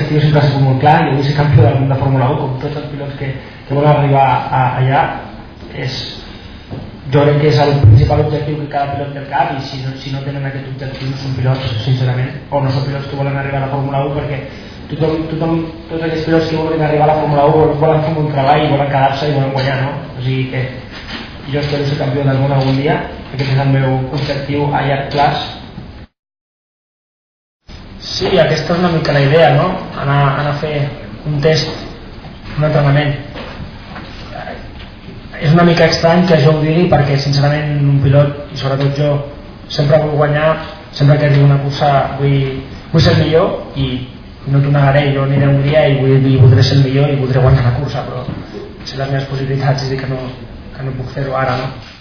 objectiu sempre ha sigut molt clar. Jo vull ser campió del món de Fórmula 1, com tots els pilots que volen arribar allà. Jo crec que és el principal objectiu que cada pilot té al cap, i si no tenen aquest objectiu no són pilots, sincerament, o no són pilots que volen arribar a la Fórmula 1, perquè tots aquells pilots que volen arribar a la Fórmula 1 volen fer un bon treball i volen quedar-se i volen guanyar, no? O sigui que jo espero ser campió del món algun dia. Aquest és el meu objectiu a llarg plaç. Sí, aquesta és una mica la idea, no? Anar a fer un test, un entrenament. És una mica estrany que jo ho digui, perquè sincerament un pilot, i sobretot jo, sempre vull guanyar. Sempre que arribi una cursa vull ser el millor, i no t'ho negaré, jo aniré un dia i voldré ser el millor i voldré guanyar la cursa, però sé les meves possibilitats i dir que no puc fer-ho ara, no?